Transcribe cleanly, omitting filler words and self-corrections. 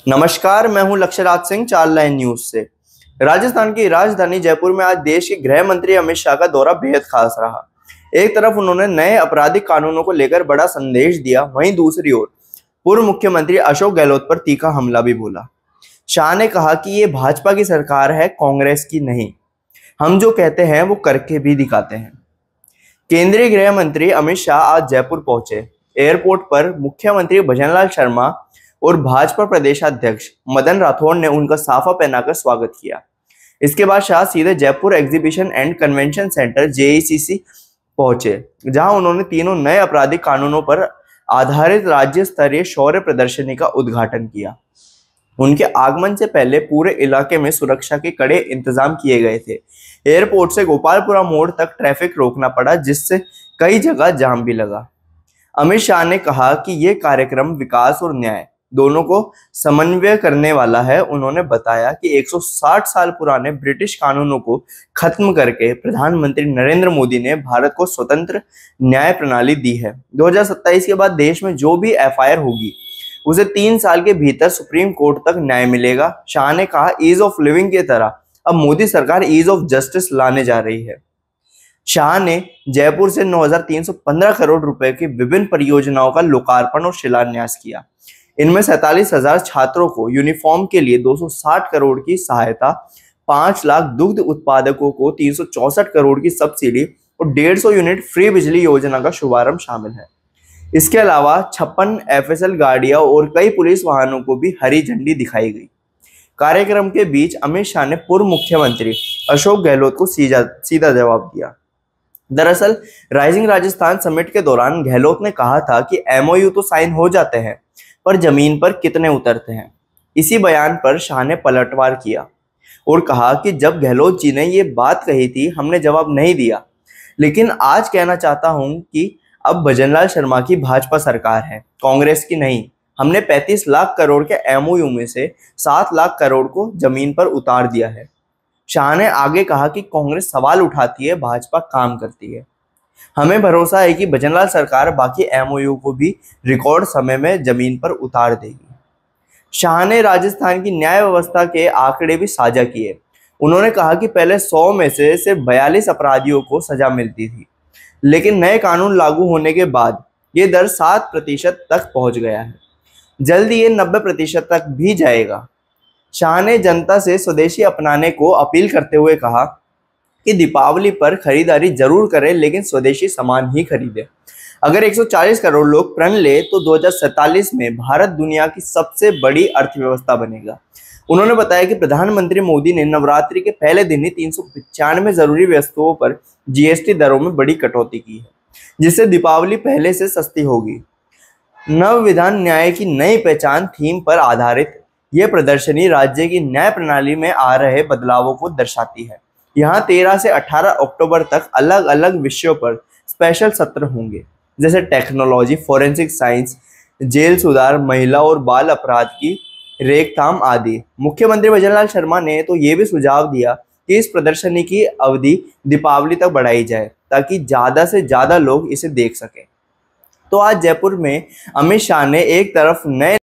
नमस्कार, मैं हूं लक्ष्यराज सिंह, चार लाइन न्यूज से। राजस्थान की राजधानी जयपुर में आज देश के गृह मंत्री अमित शाह का दौरा बेहद खास रहा। एक तरफ उन्होंने नए आपराधिक कानूनों को लेकर बड़ा संदेश दिया, वहीं दूसरी ओर पूर्व मुख्यमंत्री अशोक गहलोत पर तीखा हमला भी बोला। शाह ने कहा कि ये भाजपा की सरकार है, कांग्रेस की नहीं। हम जो कहते हैं वो करके भी दिखाते हैं। केंद्रीय गृह मंत्री अमित शाह आज जयपुर पहुंचे। एयरपोर्ट पर मुख्यमंत्री भजनलाल शर्मा और भाजपा प्रदेशाध्यक्ष मदन राठौड़ ने उनका साफा पहनाकर स्वागत किया। इसके बाद शाह सीधे Jaipur exhibition and convention centre JECC पहुंचे, जहां उन्होंने तीनों नए आपराधिक कानूनों पर आधारित राज्य स्तरीय शौर्य प्रदर्शनी का उद्घाटन किया। उनके आगमन से पहले पूरे इलाके में सुरक्षा के कड़े इंतजाम किए गए थे। एयरपोर्ट से गोपालपुरा मोड़ तक ट्रैफिक रोकना पड़ा, जिससे कई जगह जाम भी लगा। अमित शाह ने कहा कि यह कार्यक्रम विकास और न्याय दोनों को समन्वय करने वाला है। उन्होंने बताया कि 160 साल पुराने ब्रिटिश कानूनों को खत्म करके प्रधानमंत्री नरेंद्र मोदी ने भारत को स्वतंत्र न्याय प्रणाली दी है। 2027 के बाद देश में जो भी एफआईआर होगी उसे 3 साल के भीतर सुप्रीम कोर्ट तक न्याय मिलेगा। शाह ने कहा, ईज ऑफ लिविंग की तरह अब मोदी सरकार ईज ऑफ जस्टिस लाने जा रही है। शाह ने जयपुर से 9,315 करोड़ रुपए की विभिन्न परियोजनाओं का लोकार्पण और शिलान्यास किया। इनमें 47,000 छात्रों को यूनिफॉर्म के लिए 260 करोड़ की सहायता, 5 लाख दुग्ध उत्पादकों को 364 करोड़ की सब्सिडी और 150 यूनिट फ्री बिजली योजना का शुभारंभ शामिल है। इसके अलावा 56 एफएसएल गाड़ियां और कई पुलिस वाहनों को भी हरी झंडी दिखाई गई। कार्यक्रम के बीच अमित शाह ने पूर्व मुख्यमंत्री अशोक गहलोत को सीधा जवाब दिया। दरअसल राइजिंग राजस्थान समिट के दौरान गहलोत ने कहा था कि एमओयू तो साइन हो जाते हैं, पर जमीन पर कितने उतरते हैं। इसी बयान पर शाह ने पलटवार किया और कहा कि जब गहलोत जी ने ये बात कही थी हमने जवाब नहीं दिया, लेकिन आज कहना चाहता हूं कि अब भजनलाल शर्मा की भाजपा सरकार है, कांग्रेस की नहीं। हमने 35 लाख करोड़ के एमओयू में से 7 लाख करोड़ को जमीन पर उतार दिया है। शाह ने आगे कहा कि कांग्रेस सवाल उठाती है, भाजपा काम करती है। हमें भरोसा है कि भजनलाल सरकार बाकी एमओयू को भी रिकॉर्ड समय में जमीन पर उतार देगी। शाह ने राजस्थान की न्याय व्यवस्था के आंकड़े भी साझा किए। उन्होंने कहा कि पहले 100 में से सिर्फ 42 अपराधियों को सजा मिलती थी, लेकिन नए कानून लागू होने के बाद ये दर 7% तक पहुंच गया है। जल्दी ये 90% तक भी जाएगा। शाह ने जनता से स्वदेशी अपनाने को अपील करते हुए कहा कि दीपावली पर खरीदारी जरूर करें, लेकिन स्वदेशी सामान ही खरीदें। अगर 140 करोड़ लोग प्रण ले तो 2047 में भारत दुनिया की सबसे बड़ी अर्थव्यवस्था बनेगा। उन्होंने बताया कि प्रधानमंत्री मोदी ने नवरात्रि के पहले दिन ही 395 जरूरी वस्तुओं पर जीएसटी दरों में बड़ी कटौती की है, जिससे दीपावली पहले से सस्ती होगी। नव विधान न्याय की नई पहचान थीम पर आधारित यह प्रदर्शनी राज्य की न्याय प्रणाली में आ रहे बदलावों को दर्शाती है। यहाँ 13 से 18 अक्टूबर तक अलग अलग विषयों पर स्पेशल सत्र होंगे, जैसे टेक्नोलॉजी, फोरेंसिक साइंस, जेल सुधार, महिला और बाल अपराध की रोकथाम आदि। मुख्यमंत्री भजनलाल शर्मा ने तो ये भी सुझाव दिया कि इस प्रदर्शनी की अवधि दीपावली तक बढ़ाई जाए, ताकि ज़्यादा से ज़्यादा लोग इसे देख सकें। तो आज जयपुर में अमित शाह ने एक तरफ नए